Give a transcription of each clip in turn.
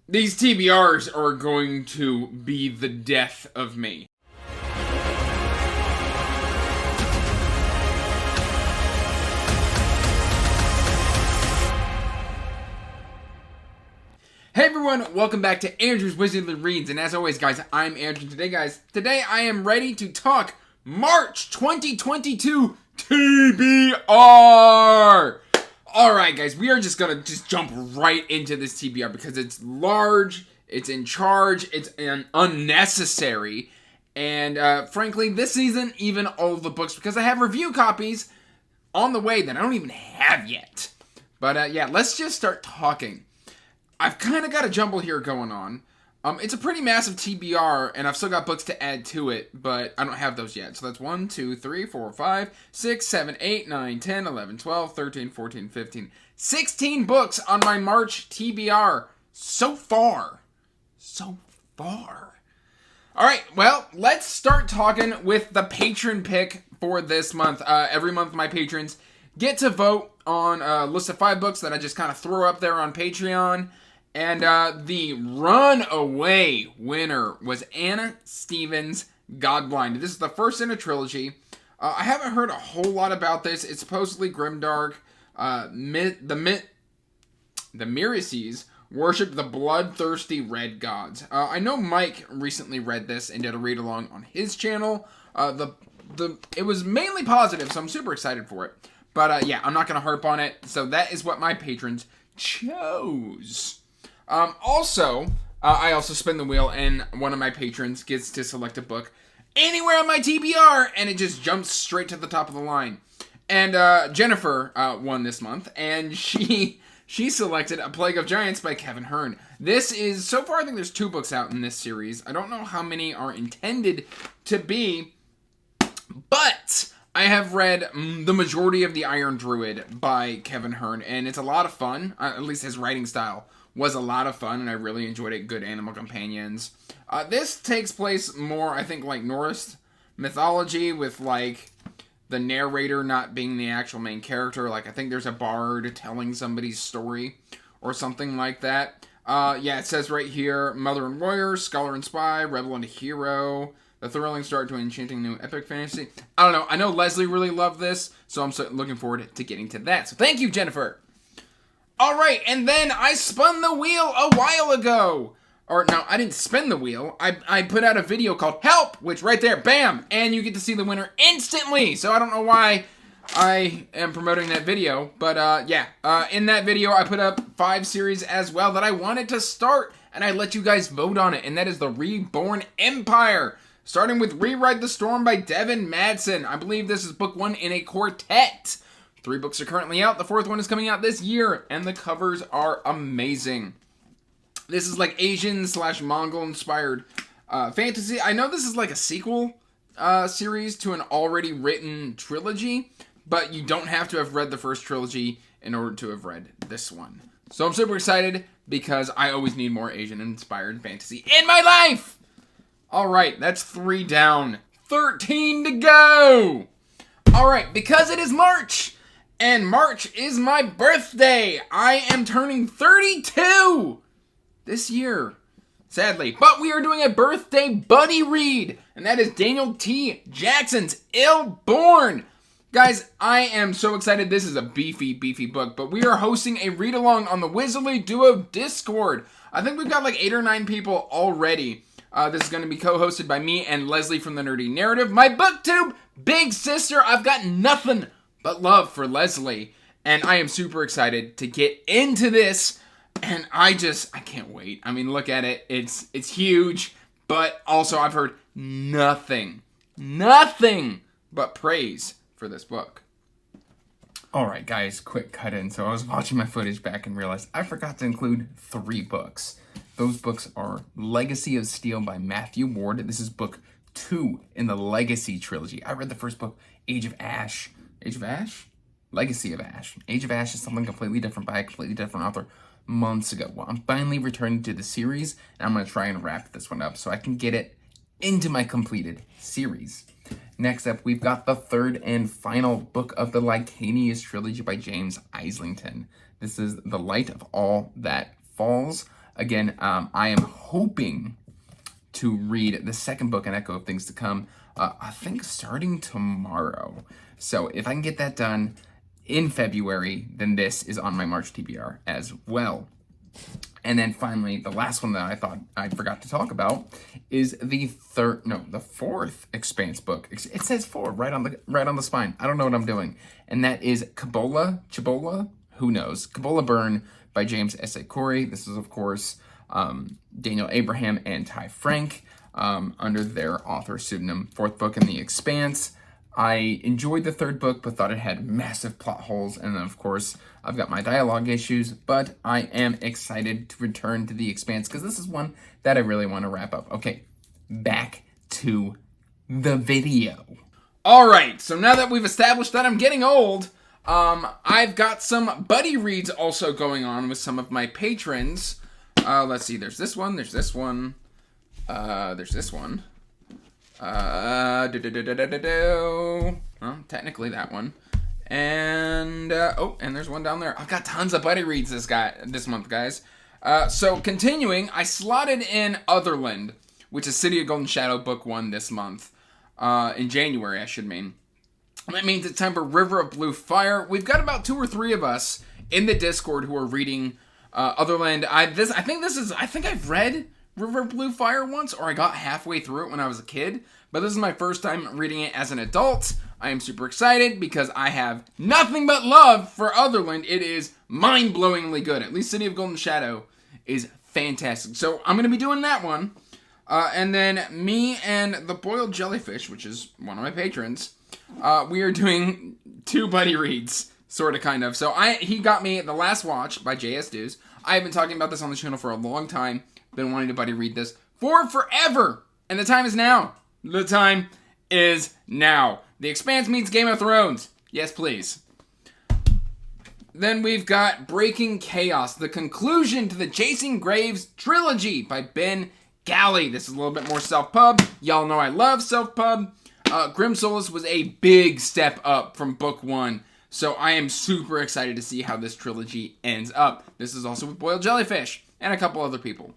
These TBRs are going to be the death of me. Hey everyone, welcome back to Andrew's Wizardly Reads, and as always guys, I'm Andrew. Today I am ready to talk March 2022 TBR! Alright guys, we are just gonna jump right into this TBR because it's large, it's in charge, it's unnecessary, and frankly, this isn't even all of the books because I have review copies on the way that I don't even have yet. But yeah, let's just start talking. I've kind of got a jumble here going on. It's a pretty massive TBR, and I've still got books to add to it, but I don't have those yet. So that's 1, 2, 3, 4, 5, 6, 7, 8, 9, 10, 11, 12, 13, 14, 15, 16 books on my March TBR. So far. Alright, well, let's start talking with the patron pick for this month. Every month my patrons get to vote on a list of 5 books that I just kind of throw up there on Patreon. And the runaway winner was Anna Stevens' Godblind. This is the first in a trilogy. I haven't heard a whole lot about this. It's supposedly grimdark. The Mirices worship the bloodthirsty red gods. I know Mike recently read this and did a read-along on his channel. It was mainly positive, so I'm super excited for it. But yeah, I'm not going to harp on it. So that is what my patrons chose. I also spin the wheel, and one of my patrons gets to select a book anywhere on my TBR, and it just jumps straight to the top of the line. And Jennifer won this month, and she selected A Plague of Giants by Kevin Hearn. This is, so far I think there's 2 books out in this series. I don't know how many are intended to be, but I have read the majority of The Iron Druid by Kevin Hearn, and it's a lot of fun. At least his writing style was a lot of fun, and I really enjoyed it. Good animal companions. This takes place more, I think, like Norse mythology, with, like, the narrator not being the actual main character. Like, I think there's a bard telling somebody's story, or something like that. Yeah, it says right here, Mother and Warrior, Scholar and Spy, Rebel and Hero, the thrilling start to an enchanting new epic fantasy. I don't know. I know Leslie really loved this, so I'm looking forward to getting to that. So thank you, Jennifer. Alright, and then I spun the wheel a while ago. Or, no, I didn't spin the wheel. I put out a video called Help, which right there, bam, and you get to see the winner instantly. So I don't know why I am promoting that video, but yeah. In that video, I put up 5 series as well that I wanted to start, and I let you guys vote on it, and that is the Reborn Empire. Starting with Rewrite the Storm by Devin Madsen. I believe this is book 1 in a quartet. 3 books are currently out. The 4th one is coming out this year, and the covers are amazing. This is like Asian/Mongol-inspired fantasy. I know this is like a sequel series to an already written trilogy, but you don't have to have read the first trilogy in order to have read this one. So I'm super excited because I always need more Asian-inspired fantasy in my life! Alright, that's 3 down. 13 to go! Alright, because it is March, and March is my birthday. I am turning 32 this year, sadly. But we are doing a birthday buddy read, and that is Daniel T. Jackson's Ill-Born. Guys, I am so excited. This is a beefy book, but we are hosting a read-along on the Wizardly Duo Discord. I think we've got like 8 or 9 people already. This is going to be co-hosted by me and Leslie from the Nerdy Narrative. My booktube big sister. I've got nothing but love for Leslie, and I am super excited to get into this, and I can't wait. I mean, look at it. It's huge, but also I've heard nothing but praise for this book. Alright guys, quick cut in. So I was watching my footage back and realized I forgot to include 3 books. Those books are Legacy of Steel by Matthew Ward. This is book 2 in the Legacy trilogy. I read the first book, Age of Ash. Age of Ash? Legacy of Ash. Age of Ash is something completely different by a completely different author months ago. Well, I'm finally returning to the series, and I'm going to try and wrap this one up so I can get it into my completed series. Next up, we've got the 3rd and final book of the Licanius trilogy by James Islington. This is The Light of All That Falls. Again, I am hoping to read the second book in Echo of Things to Come, I think starting tomorrow. So if I can get that done in February, then this is on my March TBR as well. And then finally, the last one that I thought I forgot to talk about is the fourth Expanse book. It says 4 right on the spine. I don't know what I'm doing. And that is Cibola, who knows? Cibola Burn by James S.A. Corey. This is, of course, Daniel Abraham and Ty Frank under their author pseudonym. Fourth book in the Expanse. I enjoyed the third book, but thought it had massive plot holes. And then, of course, I've got my dialogue issues, but I am excited to return to the Expanse because this is one that I really want to wrap up. Okay, back to the video. All right, so now that we've established that I'm getting old, I've got some buddy reads also going on with some of my patrons. Let's see, there's this one, there's this one, there's this one. Well, technically that one. And, and there's one down there. I've got tons of buddy reads this month, guys. So continuing, I slotted in Otherland, which is City of Golden Shadow book 1 this month. In January, I should mean. That means it's time for River of Blue Fire. We've got about 2 or 3 of us in the Discord who are reading Otherland. I think I've read River of Blue Fire once, or I got halfway through it when I was a kid, but this is my first time reading it as an adult. I am super excited because I have nothing but love for Otherland. It is mind-blowingly good. At least City of Golden Shadow is fantastic. So I'm going to be doing that one. And then me and the Boiled Jellyfish, which is one of my patrons, we are doing 2 buddy reads, sort of, kind of. So he got me The Last Watch by J.S. Dews. I have been talking about this on the channel for a long time. Been wanting to buddy read this for forever. And the time is now. The time is now. The Expanse meets Game of Thrones. Yes, please. Then we've got Breaking Chaos, the conclusion to the Chasing Graves trilogy by Ben Galley. This is a little bit more self-pub. Y'all know I love self-pub. Grim Solace was a big step up from book 1. So I am super excited to see how this trilogy ends up. This is also with Boiled Jellyfish and a couple other people.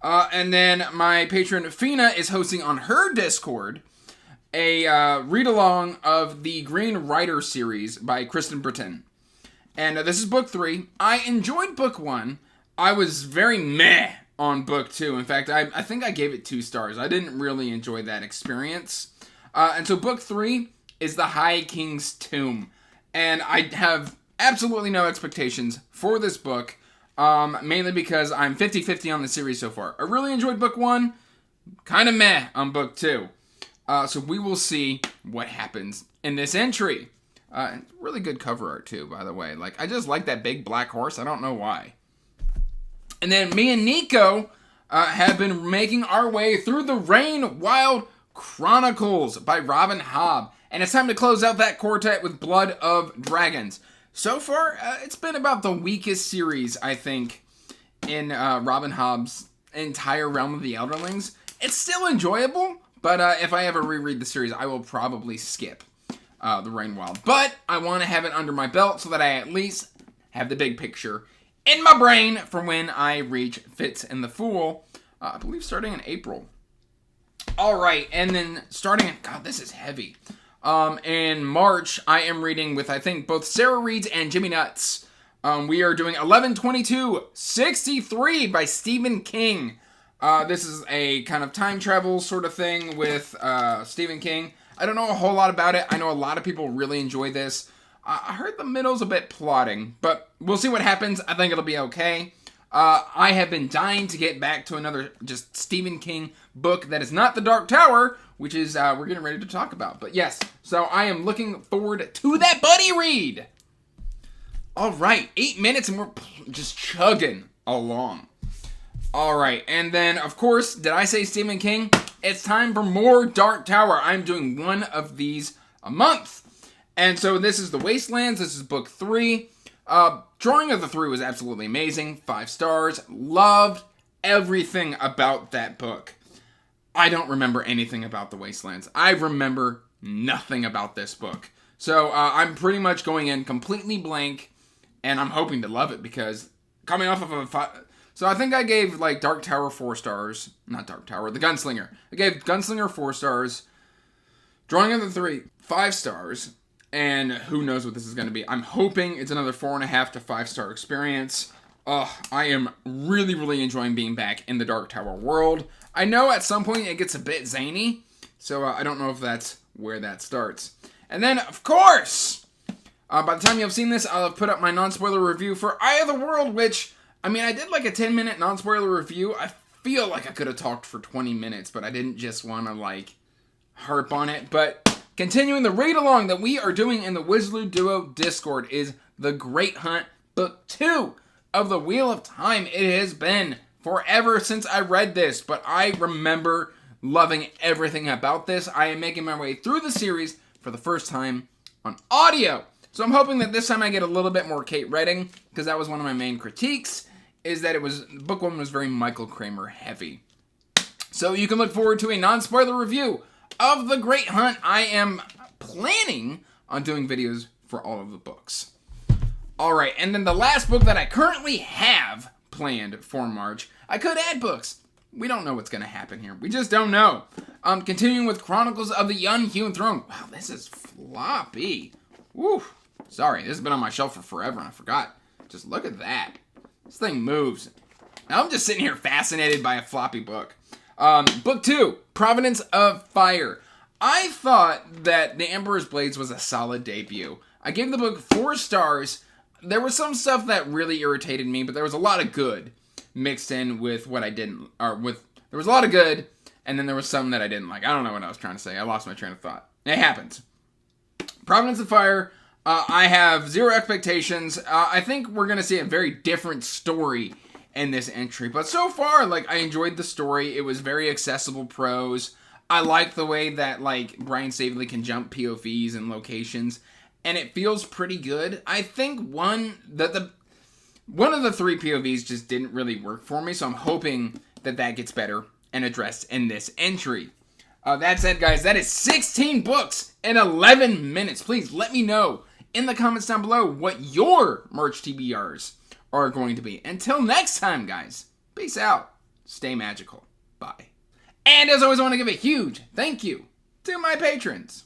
And then my patron Fina is hosting on her Discord a read-along of the Green Rider series by Kristen Britton. And this is book 3. I enjoyed book 1. I was very meh on book 2. In fact, I think I gave it 2 stars. I didn't really enjoy that experience. And so book 3 is The High King's Tomb. And I have absolutely no expectations for this book. Mainly because I'm 50-50 on the series so far. I really enjoyed book 1, kind of meh on book 2. So we will see what happens in this entry. Really good cover art too, by the way. I just like that big black horse. I don't know why. And then me and Nico have been making our way through the Rain Wild Chronicles by Robin Hobb. And it's time to close out that quartet with Blood of Dragons. So far, it's been about the weakest series, I think, in Robin Hobb's entire realm of the Elderlings. It's still enjoyable, but if I ever reread the series, I will probably skip the Rain Wild. But I want to have it under my belt so that I at least have the big picture in my brain for when I reach Fitz and the Fool, I believe starting in April. All right, and then God, this is heavy. In March, I am reading with, I think, both Sarah Reeds and Jimmy Nuts. We are doing 11/22/63 by Stephen King. This is a kind of time travel sort of thing with Stephen King. I don't know a whole lot about it. I know a lot of people really enjoy this. I heard the middle's a bit plotting, but we'll see what happens. I think it'll be okay. I have been dying to get back to another just Stephen King book that is not The Dark Tower, which is we're getting ready to talk about. But yes, so I am looking forward to that buddy read. All right, 8 minutes and we're just chugging along. All right, and then, of course, did I say Stephen King? It's time for more Dark Tower. I'm doing one of these a month. And so this is The Wastelands. This is book 3. Drawing of the 3 was absolutely amazing. 5 stars. Loved everything about that book. I don't remember anything about The Wastelands. I remember nothing about this book. So I'm pretty much going in completely blank, and I'm hoping to love it because coming off of So I think I gave like Dark Tower 4 stars. Not Dark Tower, the Gunslinger. I gave Gunslinger 4 stars. Drawing of the Three, 5 stars. And who knows what this is going to be. I'm hoping it's another 4.5 to 5 star experience. I am really, really enjoying being back in the Dark Tower world. I know at some point it gets a bit zany. So I don't know if that's where that starts. And then, of course, by the time you've seen this, I'll have put up my non-spoiler review for Eye of the World, which, I mean, I did like a 10-minute non-spoiler review. I feel like I could have talked for 20 minutes, but I didn't just want to, like, harp on it. But continuing the read-along that we are doing in the Wizard Duo Discord is The Great Hunt, Book 2 of the Wheel of Time. It has been forever since I read this, but I remember loving everything about this. I am making my way through the series for the first time on audio. So I'm hoping that this time I get a little bit more Kate Redding, because that was one of my main critiques, is that book 1 was very Michael Kramer heavy. So you can look forward to a non-spoiler review of The Great Hunt. I am planning on doing videos for all of the books. Alright, and then the last book that I currently have planned for March, I could add books. We don't know what's going to happen here. We just don't know. Continuing with Chronicles of the Unhewn Throne. Wow, this is floppy. Woo. Sorry, this has been on my shelf for forever and I forgot. Just look at that. This thing moves. Now I'm just sitting here fascinated by a floppy book. Book 2, Providence of Fire. I thought that The Emperor's Blades was a solid debut. I gave the book 4 stars. There was some stuff that really irritated me, but there was a lot of good mixed in with what I didn't, there was a lot of good, and then there was some that I didn't like. I don't know what I was trying to say. I lost my train of thought. It happens. Providence of Fire, I have 0 expectations. I think we're going to see a very different story in this entry, but so far, like, I enjoyed the story. It was very accessible prose. I like the way that, like, Brian Staveley can jump POVs and locations, and it feels pretty good. I think one of the 3 POVs just didn't really work for me, so I'm hoping that that gets better and addressed in this entry. That said, guys, that is 16 books in 11 minutes. Please let me know in the comments down below what your March TBRs are going to be. Until next time, guys, peace out. Stay magical. Bye. And as always, I want to give a huge thank you to my patrons.